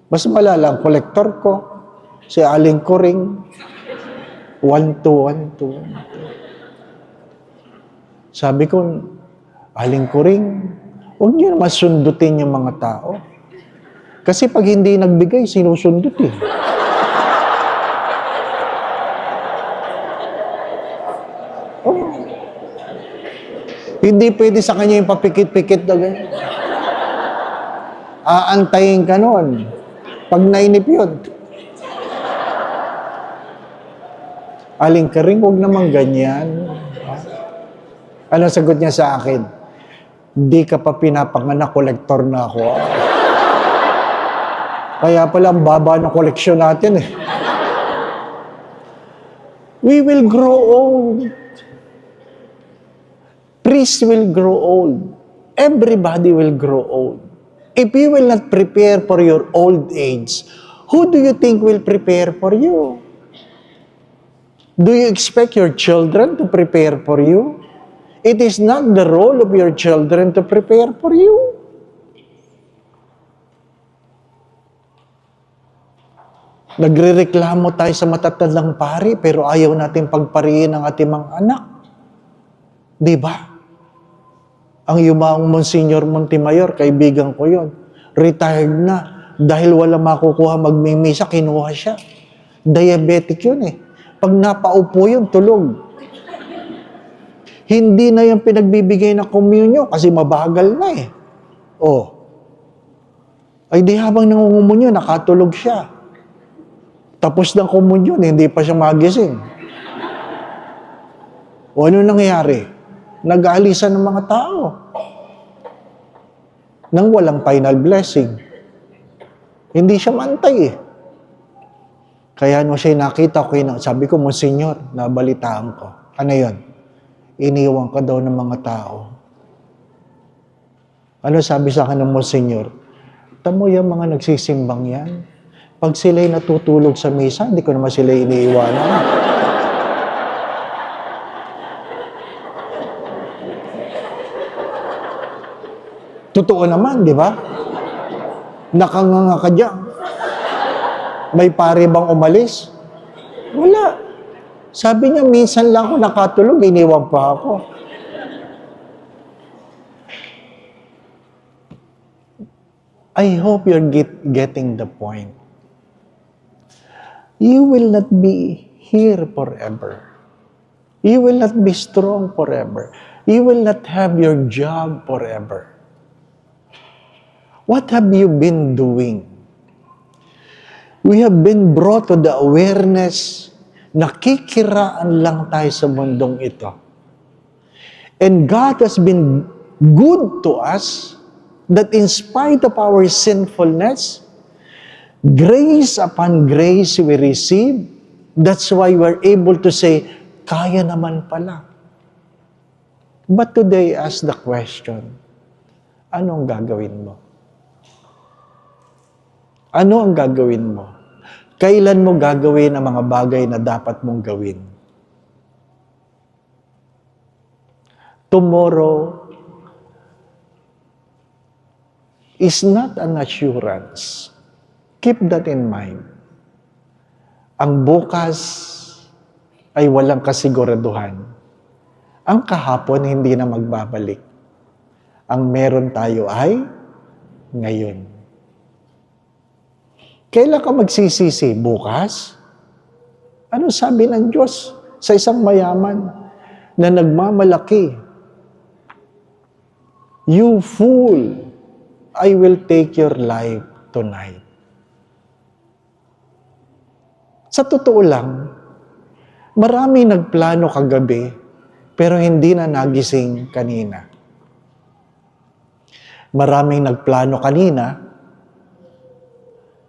Mas malala ang kolektor ko, si Aling Kuring, 1-2, 1-2, 1-2. Sabi ko, Aling Kuring, huwag niyo naman sundutin yung mga tao. Kasi pag hindi nagbigay, sinusundot eh. Oh. Hindi pwede sa kanya yung papikit-pikit na ganyan. Aantayin ka nun. Pag nainip yun. Aling Kuring, huwag naman ganyan. Ano sagot niya sa akin? Di ka pa pinapanganak, kolektor na ako. Kaya pala ang baba ng koleksyon natin eh. We will grow old. Priests will grow old. Everybody will grow old. If you will not prepare for your old age, who do you think will prepare for you? Do you expect your children to prepare for you? It is not the role of your children to prepare for you. Nagrereklamo tayo sa matatandang pari, pero ayaw natin pagpariin ang ating mga anak. Di ba? Ang yumaong Monsignor Montemayor, kaibigan ko yon, retired na. Dahil wala makukuha magmimisa, kinuha siya. Diabetic yun eh. Pag napaupo yun, tulog. Hindi na yung pinagbibigay na komunyo kasi mabagal na eh. Oh. Ay di habang nangungumunyo, nakatulog siya. Tapos ng komunyon, hindi pa siya magising. O ano nangyayari? Nag-aalisan ng mga tao. Nang walang final blessing. Hindi siya mantay eh. Kaya nung siya nakita ko, sabi ko, Monsignor, nabalitaan ko. Ano yun? Iniwan ka daw ng mga tao. Ano sabi sa akin ng Monsignor? Tamo yung mga nagsisimbang yan. Pag sila'y natutulog sa misa, hindi ko naman sila iniiwanan. Totoo naman, di ba? Nakanganga ka dyan. May pare bang umalis? Wala. Sabi niya, minsan lang ako nakatulog, iniwan pa ako. I hope you're getting the point. You will not be here forever. You will not be strong forever. You will not have your job forever. What have you been doing? We have been brought to the awareness na kikiraan lang tayo sa mundong ito. And God has been good to us that in spite of our sinfulness, grace upon grace we receive. That's why we're able to say, kaya naman pala. But today, ask the question, anong gagawin mo? Ano ang gagawin mo? Kailan mo gagawin ang mga bagay na dapat mong gawin? Tomorrow is not an assurance. Keep that in mind. Ang bukas ay walang kasiguraduhan. Ang kahapon hindi na magbabalik. Ang meron tayo ay ngayon. Kailan ka magsisisi? Bukas? Ano sabi ng Diyos sa isang mayaman na nagmamalaki? You fool, I will take your life tonight. Sa totoo lang, marami nagplano kagabi, pero hindi na nagising kanina. Maraming nagplano kanina,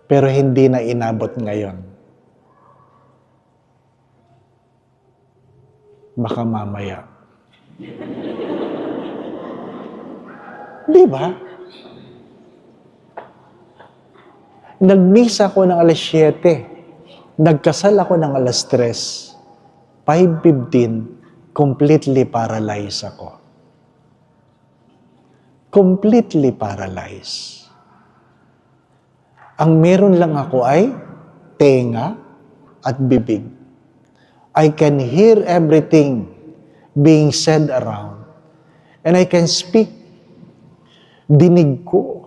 pero hindi na inabot ngayon. Baka mamaya. Di ba? Nagmisa ako ng alas 7. Nagkasal ako ng alas 3. 5:15, completely paralyzed ako. Completely paralyzed. Ang meron lang ako ay tenga at bibig. I can hear everything being said around. And I can speak. Dinig ko.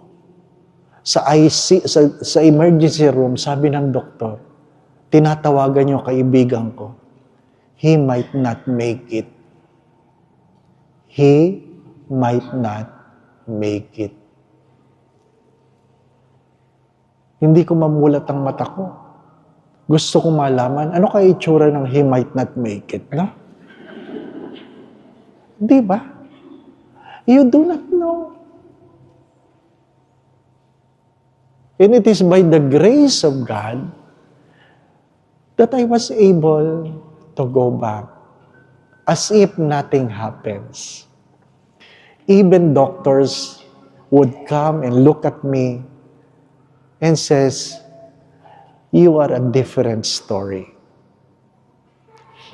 Sa IC, sa emergency room, sabi ng doktor, tinatawagan yung kaibigan ko. He might not make it. He might not make it. Hindi ko mamulat ang mata ko. Gusto ko malaman, ano kaya itsura ng he might not make it, no? Di ba? You do not know. And it is by the grace of God that I was able to go back as if nothing happens. Even doctors would come and look at me and says, you are a different story.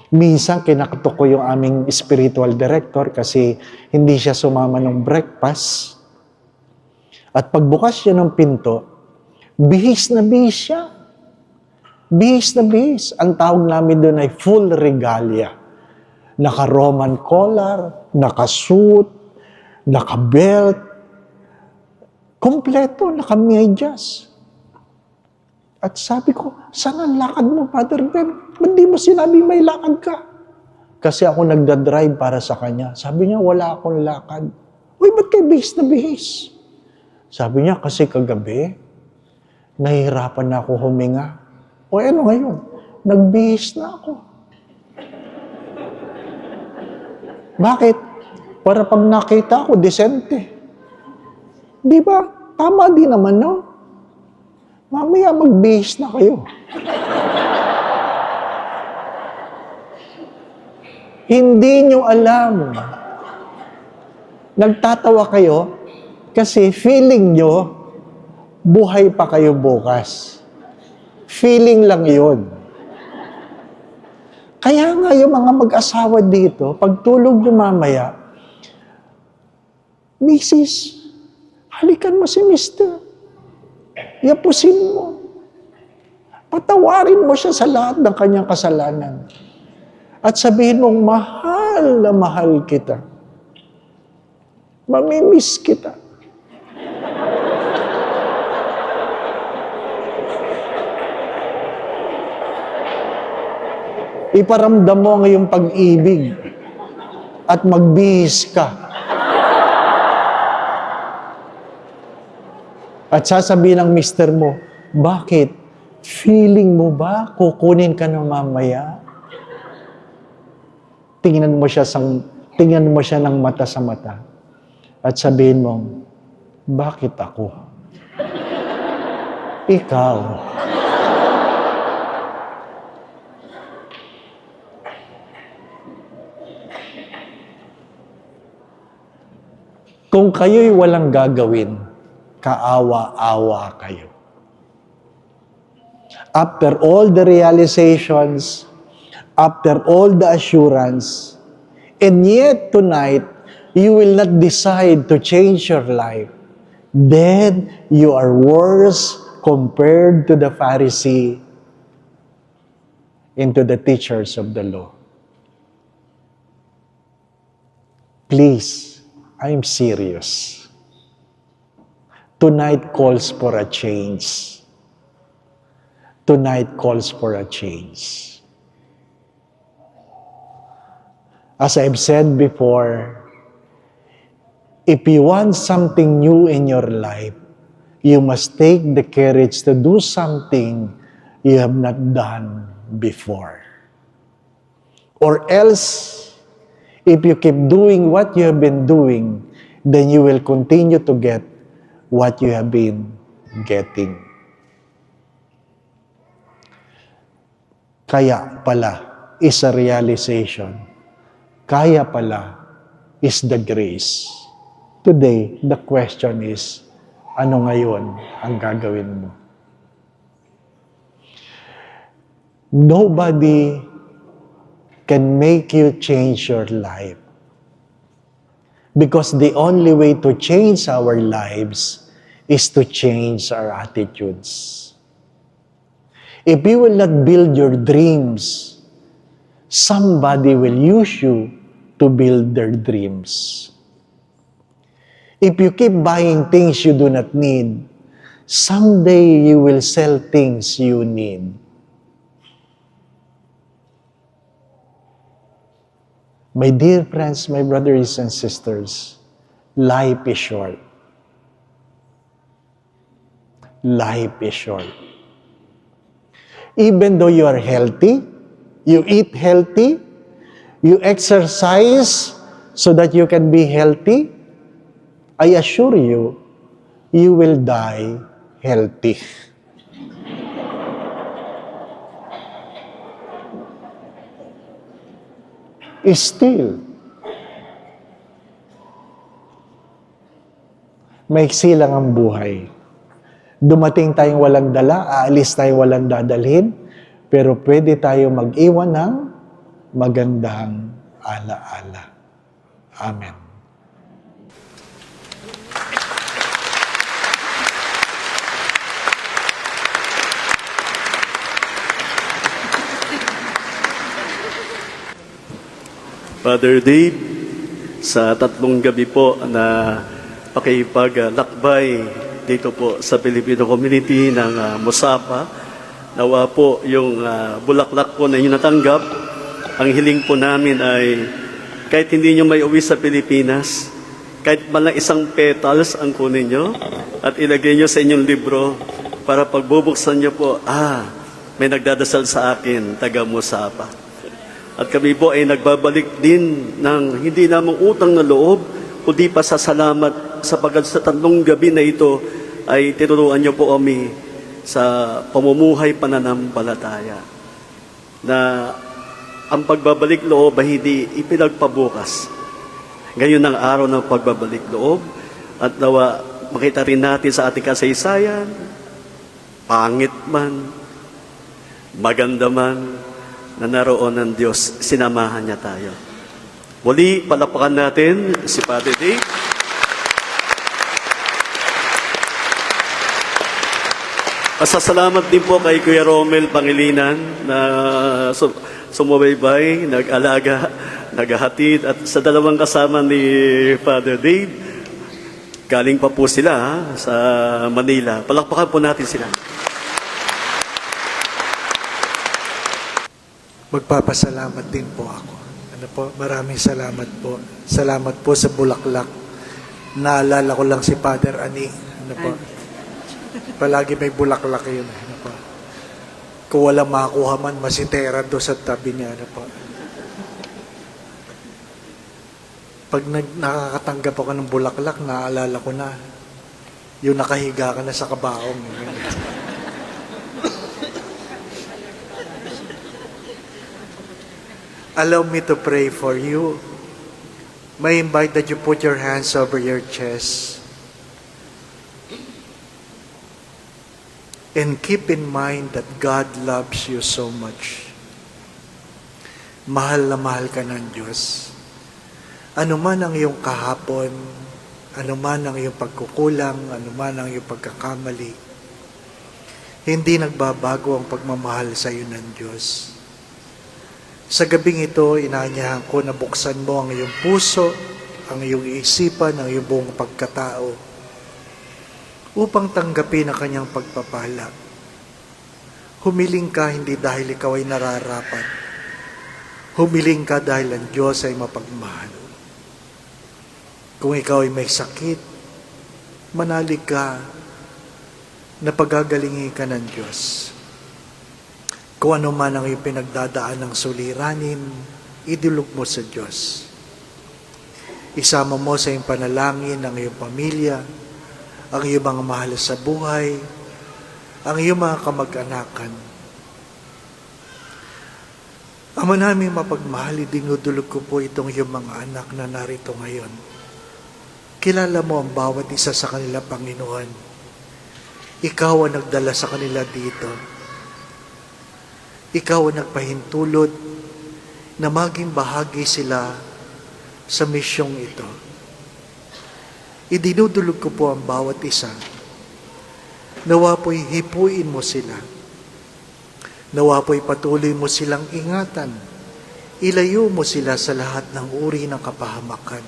Minsan, kinakatok ko yung aming spiritual director kasi hindi siya sumama ng breakfast. At pagbukas siya ng pinto, bihis na bihis siya. Bihis na bihis. Ang tawag namin doon ay full regalia. Naka-Roman collar, naka-suit, naka-belt, kompleto, naka-medyas. At sabi ko, saan ang lakad mo, Father Ben? Ba't di mo sinabi may lakad ka? Kasi ako nagdadrive para sa kanya. Sabi niya, wala akong lakad. Uy, ba't kayo bihis na bihis? Sabi niya, kasi kagabi, nahihirapan na ako huminga. O ano ngayon? Nagbihis na ako. Bakit? Para pag nakita ako, disente. Di ba? Tama din naman, no? Mamaya magbihis na kayo. Hindi nyo alam. Nagtatawa kayo kasi feeling nyo buhay pa kayo bukas. Feeling lang yun. Kaya nga yung mga mag-asawa dito, pag tulog nyo mamaya, Mrs., halikan mo si Mr. Yapusin mo. Patawarin mo siya sa lahat ng kanyang kasalanan. At sabihin mong, mahal na mahal kita. Mamimiss kita. Iparamdam mo ang iyong pag-ibig at magbihis ka. At sasabihin ng mister mo, bakit? Feeling mo ba kukunin ka na mamaya? Tingnan mo siya ng mata sa mata. At sabihin mo, bakit ako? Ikaw. Kung kayo'y walang gagawin, kaawa-awa kayo. After all the realizations, after all the assurance, and yet tonight, you will not decide to change your life, then you are worse compared to the Pharisee and to the teachers of the law. Please, I'm serious. Tonight calls for a change. Tonight calls for a change. As I've said before, if you want something new in your life, you must take the courage to do something you have not done before. Or else, if you keep doing what you have been doing, then you will continue to get what you have been getting. Kaya pala is a realization. Kaya pala is the grace. Today, the question is, ano ngayon ang gagawin mo? Nobody can make you change your life. Because the only way to change our lives is to change our attitudes. If you will not build your dreams, somebody will use you to build their dreams. If you keep buying things you do not need, someday you will sell things you need. My dear friends, my brothers and sisters, life is short. Life is short. Even though you are healthy, you eat healthy, you exercise so that you can be healthy, I assure you, you will die healthy. Still, maiksi lang ang buhay. Dumating tayong walang dala, aalis tayong walang dadalhin, pero pwede tayo mag-iwan ng magandang alaala. Amen. Father Dave, sa 3 gabi po na pakipaglakbay dito po sa Filipino community ng Musapa, nawa po yung bulaklak po na inyong natanggap. Ang hiling po namin ay kahit hindi nyo may uwi sa Pilipinas, kahit malang isang petals ang kunin nyo at ilagay nyo sa inyong libro para pagbubuksan nyo po, may nagdadasal sa akin, taga Musapa. At kami po ay nagbabalik din ng hindi lamang utang na loob, kundi pa sa salamat sapagkat sa 3 gabi na ito ay tinuruan niyo po kami sa pamumuhay pananampalataya na ang pagbabalik loob ay hindi ipinagpabukas. Ngayon ang araw ng pagbabalik loob at nawa makita rin natin sa ating kasaysayan, pangit man, maganda man, na naroon ng Diyos, sinamahan niya tayo. Muli, palapakan natin si Father Dave. Pasasalamat din po kay Kuya Romel Pangilinan na sumubaybay, nag-alaga, naghahatid at sa 2 kasama ni Father Dave, galing pa po sila sa Manila. Palakpakan po natin sila. Magpapasalamat din po ako. Maraming salamat po. Salamat po sa bulaklak. Naalala ko lang si Father Ani. Palagi may bulaklak yun. Kung wala makakuha man, masitera do sa tabi niya. Pag nakakatanggap ako ng bulaklak, naalala ko na, yung nakahiga ka na sa kabaong. Allow me to pray for you. May invite that you put your hands over your chest. And keep in mind that God loves you so much. Mahal na mahal ka ng Diyos. Ano man ang iyong kahapon, ano man ang iyong pagkukulang, ano man ang iyong pagkakamali, hindi nagbabago ang pagmamahal sa iyo ng Diyos. Sa gabing ito, inaanyahan ko na buksan mo ang iyong puso, ang iyong isipan, ang iyong buong pagkatao upang tanggapin ang kanyang pagpapala. Humiling ka hindi dahil ikaw ay nararapat. Humiling ka dahil ang Diyos ay mapagmahal. Kung ikaw ay may sakit, manalig ka na pagagalingin ka ng Diyos. Kung ano man ang iyong pinagdadaan ng suliranin, idulog mo sa Diyos. Isama mo sa iyong panalangin ang iyong pamilya, ang iyong mga mahal sa buhay, ang iyong mga kamag-anakan. Ama namin mapagmahal, dinudulog ko po itong iyong mga anak na narito ngayon. Kilala mo ang bawat isa sa kanila, Panginoon. Ikaw ang nagdala sa kanila dito. Ikaw ang nagpahintulot na maging bahagi sila sa misyong ito. Idinudulog ko po ang bawat isa. Nawa po'y hipuin mo sila. Nawa po'y patuloy mo silang ingatan. Ilayo mo sila sa lahat ng uri ng kapahamakan.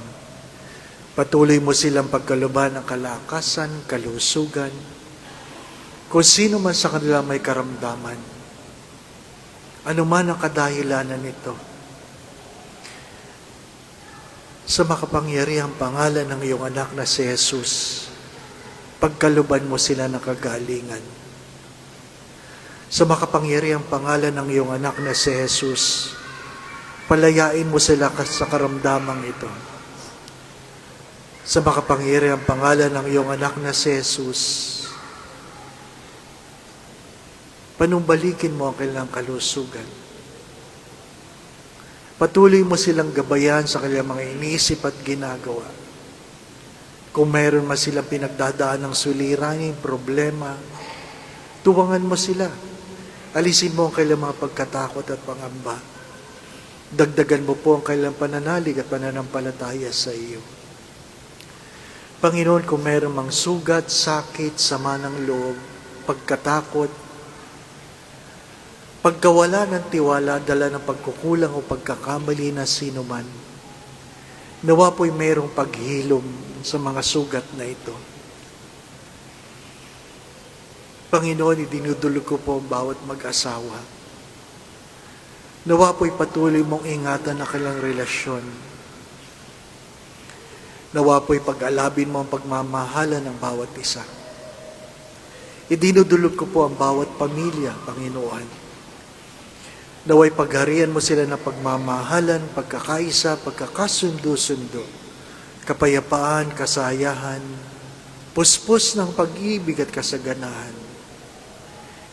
Patuloy mo silang pagkaluban ng kalakasan, kalusugan. Kung sino man sa kanila may karamdaman, ano man ang kadahilanan nito, sa makapangyarihang pangalan ng iyong anak na si Jesus, pagkaluban mo sila ng kagalingan. Sa makapangyarihang pangalan ng iyong anak na si Jesus, palayain mo sila sa karamdamang ito. Sa makapangyarihang pangalan ng iyong anak na si Jesus, panumbalikin mo ang kanilang kalusugan. Patuloy mo silang gabayan sa kanilang mga iniisip at ginagawa. Kung mayroon man silang pinagdadaan ng suliranin, problema, tuwangan mo sila. Alisin mo ang kanilang mga pagkatakot at pangamba. Dagdagan mo po ang kanilang pananalig at pananampalataya sa iyo. Panginoon, kung mayroon mang sugat, sakit, sama ng loob, pagkatakot, pagkawala ng tiwala, dala ng pagkukulang o pagkakamali na sino man, nawa po'y mayroong paghilom sa mga sugat na ito. Panginoon, idinudulog ko po ang bawat mag-asawa. Nawa po'y patuloy mong ingatan na kanilang relasyon. Nawa po'y pag-alabin mo ang pagmamahala ng bawat isa. Idinudulog ko po ang bawat pamilya, Panginoon. Naway pagharian mo sila ng pagmamahalan, pagkakaisa, pagkakasundo-sundo, kapayapaan, kasayahan, puspos ng pag-ibig at kasaganahan.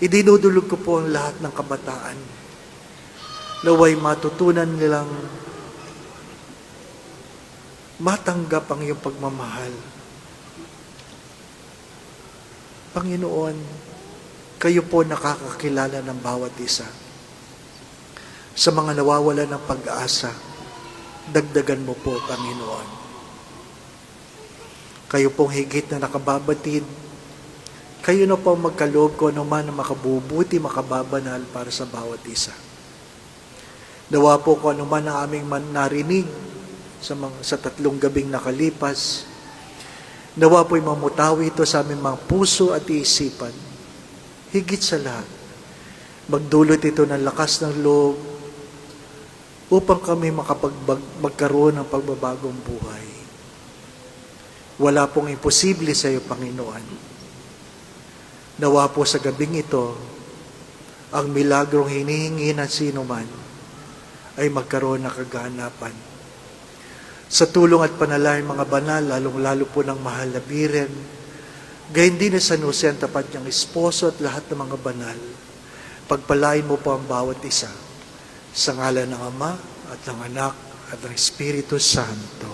Idinudulog ko po ang lahat ng kabataan. Naway matutunan nilang matanggap ang iyong pagmamahal. Panginoon, kayo po nakakakilala ng bawat isa. Sa mga nawawala ng pag-asa, dagdagan mo po, Panginoon. Kayo pong higit na nakababatid, kayo na po magkaloob ko anuman na makabubuti, makababanal para sa bawat isa. Nawa po ko anuman ang aming narinig sa 3 gabing nakalipas, nawa po'y mamutawi ito sa aming mga puso at isipan. Higit sa lahat, magdulot ito ng lakas ng loob, upang kami magkaroon ng pagbabagong buhay. Wala pong imposible sa iyo, Panginoon. Nawa po sa gabing ito, ang milagrong hinihingi ng sino man ay magkaroon ng kaganapan. Sa tulong at panalangin mga banal, lalong-lalo po ng mahal na Biren, gayon din na San Jose ang tapat niyang esposo at lahat ng mga banal, pagpalain mo po ang bawat isa. Sa ngalan ng Ama at ng Anak at ng Espiritu Santo.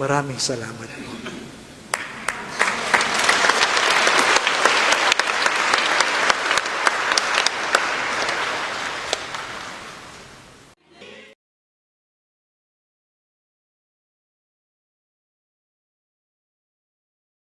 Maraming salamat po.